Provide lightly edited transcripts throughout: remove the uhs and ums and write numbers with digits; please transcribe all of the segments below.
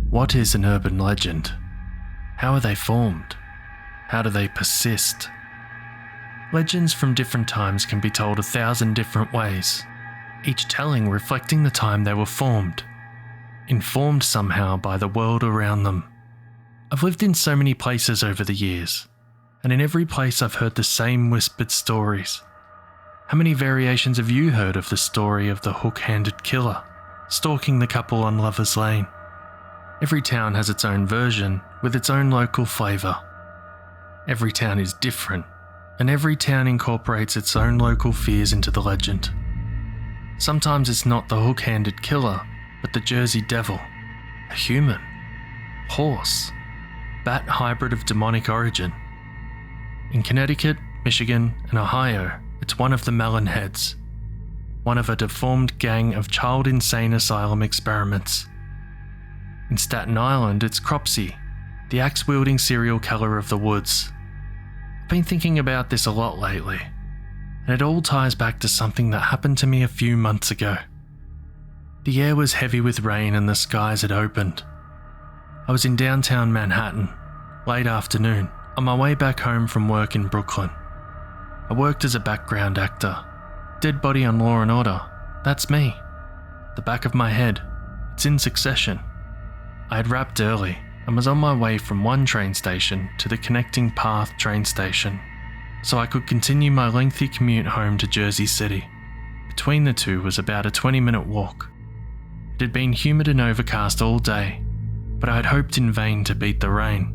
What is an urban legend? How are they formed? How do they persist? Legends from different times can be told 1,000 different ways, each telling reflecting the time they were formed, informed somehow by the world around them. I've lived in so many places over the years, and in every place I've heard the same whispered stories. How many variations have you heard of the story of the hook-handed killer stalking the couple on Lover's Lane? Every town has its own version with its own local flavour. Every town is different, and every town incorporates its own local fears into the legend. Sometimes it's not the hook-handed killer, but the Jersey Devil, a human, horse, bat hybrid of demonic origin. In Connecticut, Michigan, and Ohio, it's one of the Melonheads, one of a deformed gang of child insane asylum experiments. In Staten Island, it's Cropsey, the axe-wielding serial killer of the woods. I've been thinking about this a lot lately, and it all ties back to something that happened to me a few months ago. The air was heavy with rain and the skies had opened. I was in downtown Manhattan, late afternoon, on my way back home from work in Brooklyn. I worked as a background actor. Dead body on Law & Order, that's me. The back of my head, it's in succession. I had wrapped early and was on my way from one train station to the connecting Path train station, so I could continue my lengthy commute home to Jersey City. Between the two was about a 20-minute walk. It had been humid and overcast all day, but I had hoped in vain to beat the rain.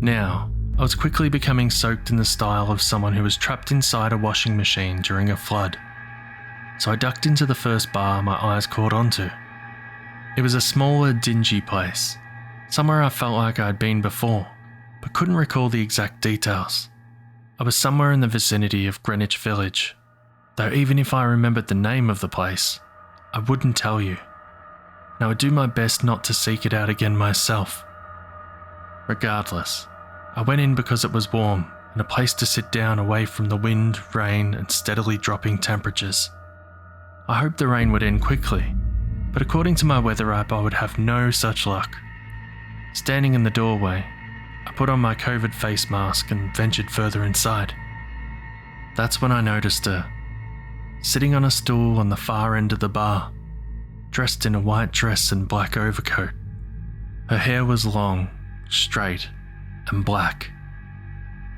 Now, I was quickly becoming soaked in the style of someone who was trapped inside a washing machine during a flood. So I ducked into the first bar my eyes caught onto. It was a smaller, dingy place, somewhere I felt like I'd been before, but couldn't recall the exact details. I was somewhere in the vicinity of Greenwich Village, though even if I remembered the name of the place, I wouldn't tell you, and I would do my best not to seek it out again myself. Regardless, I went in because it was warm and a place to sit down away from the wind, rain, and steadily dropping temperatures. I hoped the rain would end quickly, but according to my weather app I would have no such luck. Standing in the doorway, I put on my COVID face mask and ventured further inside. That's when I noticed her, sitting on a stool on the far end of the bar, dressed in a white dress and black overcoat. Her hair was long, straight, and black.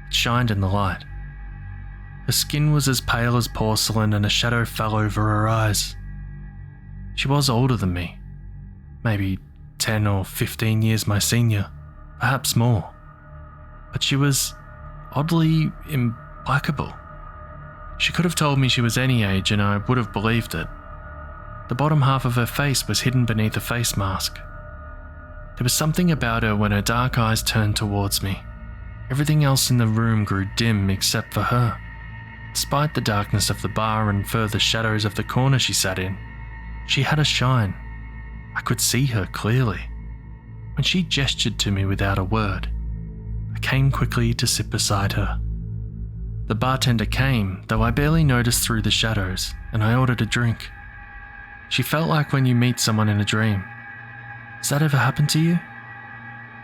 It shined in the light. Her skin was as pale as porcelain and a shadow fell over her eyes. She was older than me, maybe 10 or 15 years my senior, perhaps more. But she was oddly implacable. She could have told me she was any age and I would have believed it. The bottom half of her face was hidden beneath a face mask. There was something about her when her dark eyes turned towards me. Everything else in the room grew dim except for her. Despite the darkness of the bar and further shadows of the corner she sat in, she had a shine. I could see her clearly. When she gestured to me without a word, I came quickly to sit beside her. The bartender came, though I barely noticed through the shadows, and I ordered a drink. She felt like when you meet someone in a dream. Has that ever happened to you?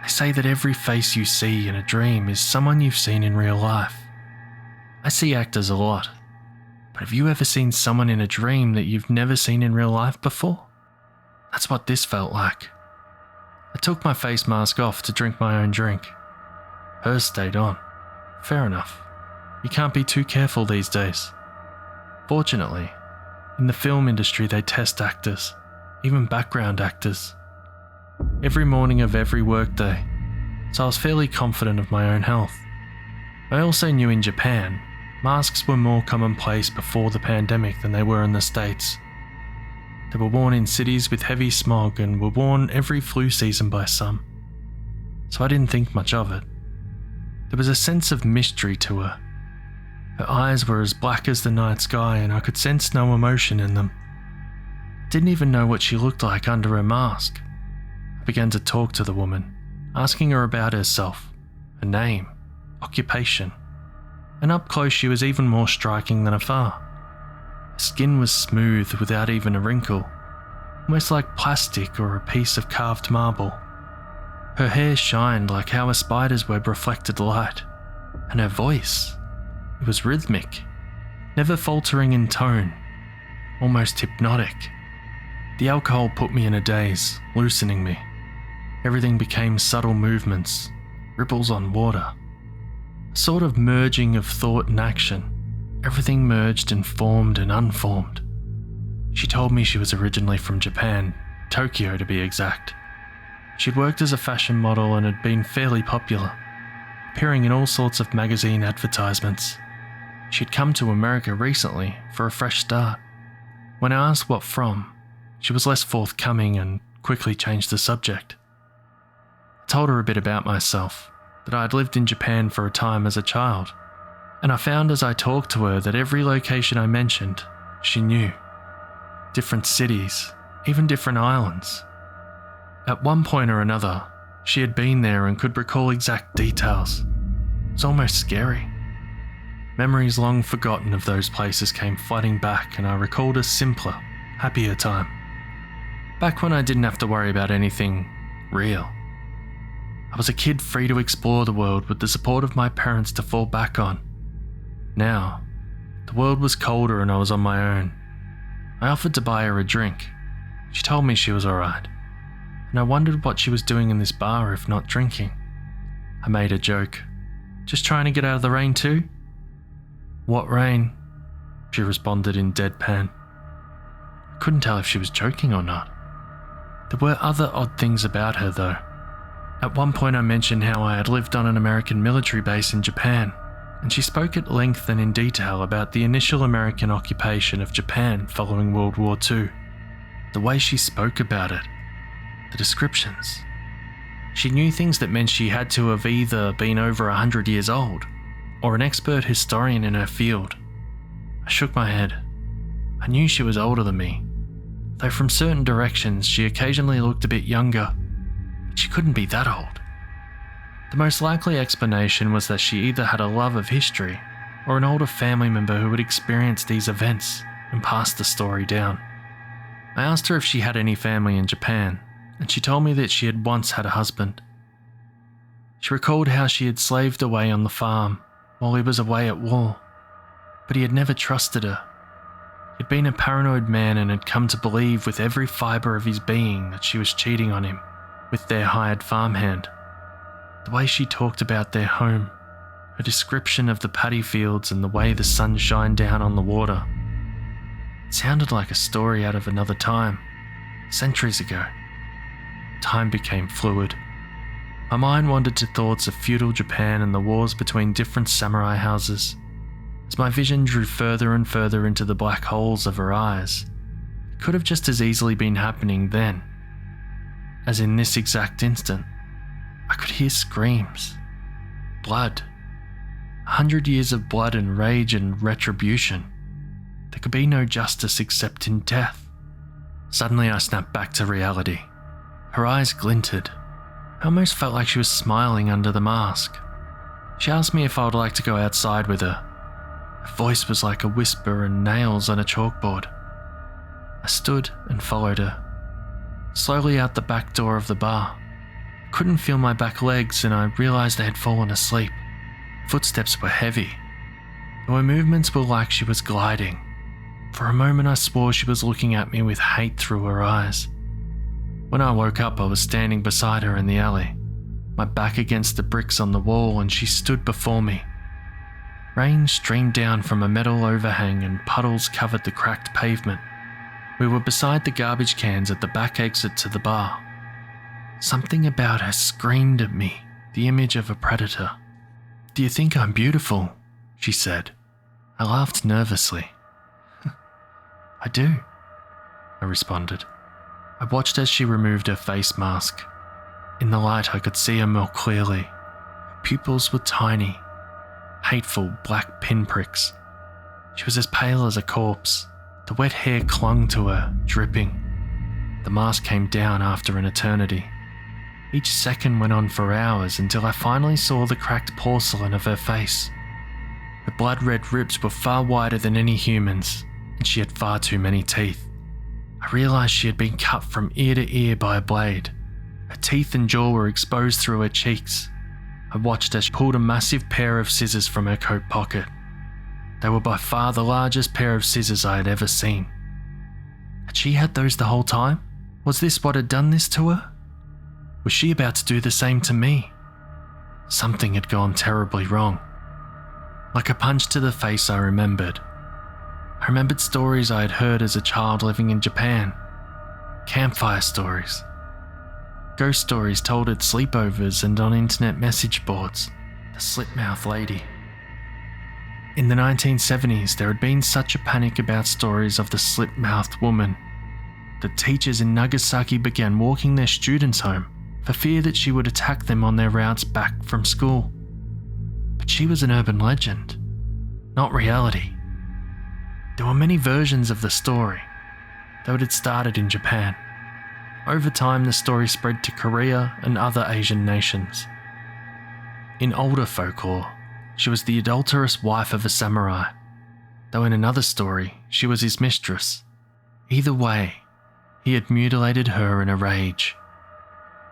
They say that every face you see in a dream is someone you've seen in real life. I see actors a lot, but have you ever seen someone in a dream that you've never seen in real life before? That's what this felt like. I took my face mask off to drink my own drink. Hers stayed on. Fair enough. You can't be too careful these days. Fortunately, in the film industry they test actors, even background actors, every morning of every workday, so I was fairly confident of my own health. I also knew in Japan, masks were more commonplace before the pandemic than they were in the States. They were worn in cities with heavy smog and were worn every flu season by some, so I didn't think much of it. There was a sense of mystery to her. Her eyes were as black as the night sky and I could sense no emotion in them. I didn't even know what she looked like under her mask. I began to talk to the woman, asking her about herself, her name, occupation, and up close she was even more striking than afar. Her skin was smooth without even a wrinkle, almost like plastic or a piece of carved marble. Her hair shined like how a spider's web reflected light, and her voice, it was rhythmic, never faltering in tone, almost hypnotic. The alcohol put me in a daze, loosening me. Everything became subtle movements, ripples on water. A sort of merging of thought and action. Everything merged and formed and unformed. She told me she was originally from Japan, Tokyo to be exact. She'd worked as a fashion model and had been fairly popular, appearing in all sorts of magazine advertisements. She'd come to America recently for a fresh start. When I asked what from, she was less forthcoming and quickly changed the subject. I told her a bit about myself, that I'd lived in Japan for a time as a child, and I found as I talked to her that every location I mentioned, she knew. Different cities, even different islands. At one point or another, she had been there and could recall exact details. It was almost scary. Memories long forgotten of those places came flooding back, and I recalled a simpler, happier time. Back when I didn't have to worry about anything real. I was a kid free to explore the world with the support of my parents to fall back on. Now, the world was colder and I was on my own. I offered to buy her a drink. She told me she was alright, and I wondered what she was doing in this bar if not drinking. I made a joke. Just trying to get out of the rain too? What rain? She responded in deadpan. I couldn't tell if she was joking or not. There were other odd things about her though. At one point I mentioned how I had lived on an American military base in Japan, and she spoke at length and in detail about the initial American occupation of Japan following World War II. The way she spoke about it, the descriptions. She knew things that meant she had to have either been over 100 years old, or an expert historian in her field. I shook my head. I knew she was older than me, though from certain directions she occasionally looked a bit younger, but she couldn't be that old. The most likely explanation was that she either had a love of history or an older family member who had experienced these events and passed the story down. I asked her if she had any family in Japan, and she told me that she had once had a husband. She recalled how she had slaved away on the farm while he was away at war, but he had never trusted her. He'd been a paranoid man and had come to believe with every fibre of his being that she was cheating on him with their hired farmhand. The way she talked about their home, her description of the paddy fields and the way the sun shined down on the water, it sounded like a story out of another time, centuries ago. Time became fluid. My mind wandered to thoughts of feudal Japan and the wars between different samurai houses. As my vision drew further and further into the black holes of her eyes, it could have just as easily been happening then, as in this exact instant. I could hear screams. Blood. 100 years of blood and rage and retribution. There could be no justice except in death. Suddenly I snapped back to reality. Her eyes glinted. I almost felt like she was smiling under the mask. She asked me if I would like to go outside with her. Her voice was like a whisper and nails on a chalkboard. I stood and followed her. Slowly out the back door of the bar. I couldn't feel my back legs and I realised I had fallen asleep. Footsteps were heavy. Her movements were like she was gliding. For a moment I swore she was looking at me with hate through her eyes. When I woke up I was standing beside her in the alley, my back against the bricks on the wall, and she stood before me. Rain streamed down from a metal overhang and puddles covered the cracked pavement. We were beside the garbage cans at the back exit to the bar. Something about her screamed at me, the image of a predator. "Do you think I'm beautiful?" she said. I laughed nervously. "I do," I responded. I watched as she removed her face mask. In the light I could see her more clearly. Her pupils were tiny, hateful black pinpricks. She was as pale as a corpse. The wet hair clung to her, dripping. The mask came down after an eternity. Each second went on for hours until I finally saw the cracked porcelain of her face. Her blood-red ribs were far wider than any human's, and she had far too many teeth. I realised she had been cut from ear to ear by a blade. Her teeth and jaw were exposed through her cheeks. I watched as she pulled a massive pair of scissors from her coat pocket. They were by far the largest pair of scissors I had ever seen. Had she had those the whole time? Was this what had done this to her? Was she about to do the same to me? Something had gone terribly wrong. Like a punch to the face, I remembered. I remembered stories I had heard as a child living in Japan. Campfire stories. Ghost stories told at sleepovers and on internet message boards. The slit-mouthed lady. In the 1970s, there had been such a panic about stories of the slit-mouthed woman that teachers in Nagasaki began walking their students home for fear that she would attack them on their routes back from school. But she was an urban legend, not reality. There were many versions of the story, though it had started in Japan. Over time, the story spread to Korea and other Asian nations. In older folklore, she was the adulterous wife of a samurai, though in another story, she was his mistress. Either way, he had mutilated her in a rage.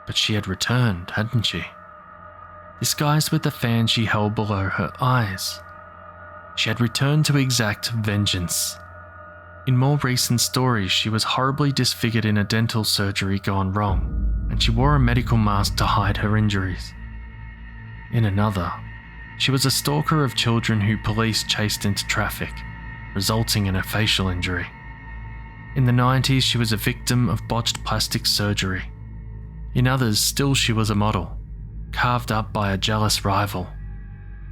But she had returned, hadn't she? Disguised with the fan she held below her eyes. She had returned to exact vengeance. In more recent stories, she was horribly disfigured in a dental surgery gone wrong, and she wore a medical mask to hide her injuries. In another, she was a stalker of children who police chased into traffic, resulting in a facial injury. In the 90s, she was a victim of botched plastic surgery. In others, still she was a model, carved up by a jealous rival.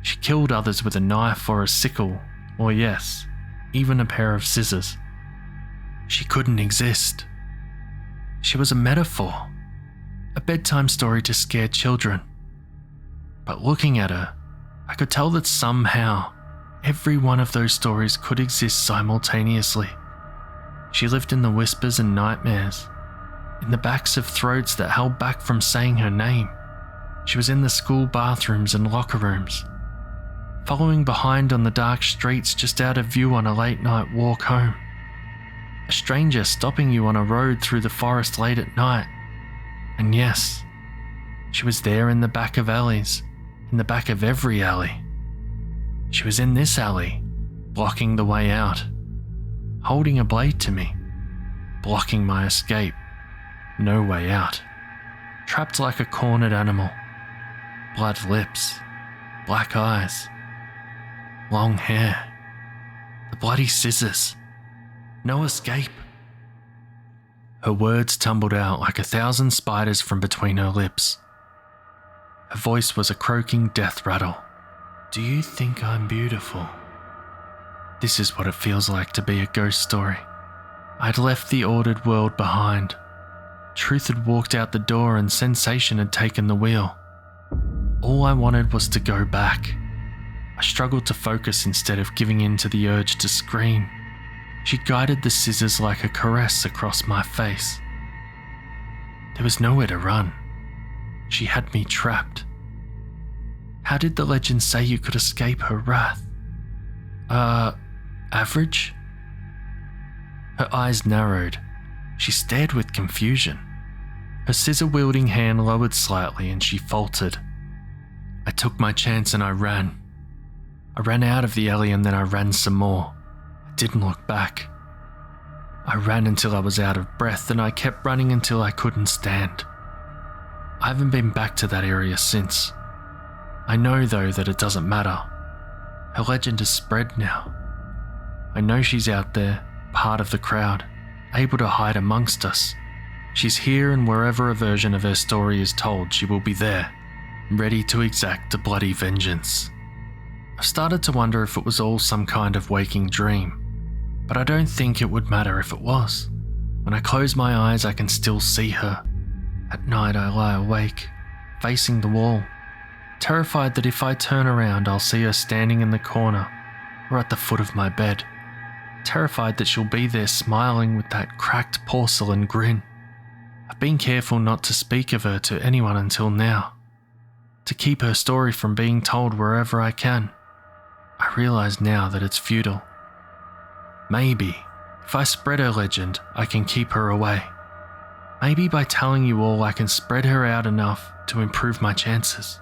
She killed others with a knife or a sickle, or yes, even a pair of scissors. She couldn't exist. She was a metaphor, a bedtime story to scare children. But looking at her, I could tell that somehow every one of those stories could exist simultaneously. She lived in the whispers and nightmares, in the backs of throats that held back from saying her name. She was in the school bathrooms and locker rooms, following behind on the dark streets just out of view on a late night walk home. A stranger stopping you on a road through the forest late at night. And yes, she was there in the back of alleys, in the back of every alley. She was in this alley, blocking the way out, holding a blade to me, blocking my escape. No way out. Trapped like a cornered animal. Blood lips, black eyes, long hair, the bloody scissors. No escape. Her words tumbled out like 1,000 spiders from between her lips. Her voice was a croaking death rattle. Do you think I'm beautiful? This is what it feels like to be a ghost story. I'd left the ordered world behind. Truth had walked out the door and sensation had taken the wheel. All I wanted was to go back. I struggled to focus instead of giving in to the urge to scream. She guided the scissors like a caress across my face. There was nowhere to run. She had me trapped. How did the legend say you could escape her wrath? Average? Her eyes narrowed. She stared with confusion. Her scissor-wielding hand lowered slightly and she faltered. I took my chance and I ran. I ran out of the alley and then I ran some more. I didn't look back. I ran until I was out of breath and I kept running until I couldn't stand. I haven't been back to that area since. I know though that it doesn't matter. Her legend has spread now. I know she's out there, part of the crowd, able to hide amongst us. She's here, and wherever a version of her story is told, she will be there, ready to exact a bloody vengeance. I've started to wonder if it was all some kind of waking dream, but I don't think it would matter if it was. When I close my eyes, I can still see her. At night, I lie awake, facing the wall, terrified that if I turn around, I'll see her standing in the corner or at the foot of my bed. Terrified that she'll be there smiling with that cracked porcelain grin. I've been careful not to speak of her to anyone until now, to keep her story from being told wherever I can. I realize now that it's futile. Maybe, if I spread her legend, I can keep her away. Maybe by telling you all I can spread her out enough to improve my chances.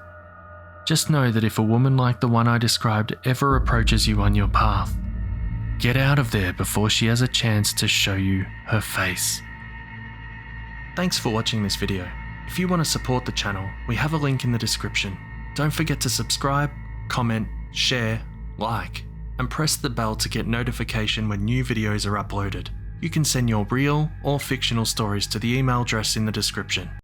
Just know that if a woman like the one I described ever approaches you on your path, get out of there before she has a chance to show you her face. Thanks for watching this video. If you want to support the channel, we have a link in the description. Don't forget to subscribe, comment, share, like, and press the bell to get notification when new videos are uploaded. You can send your real or fictional stories to the email address in the description.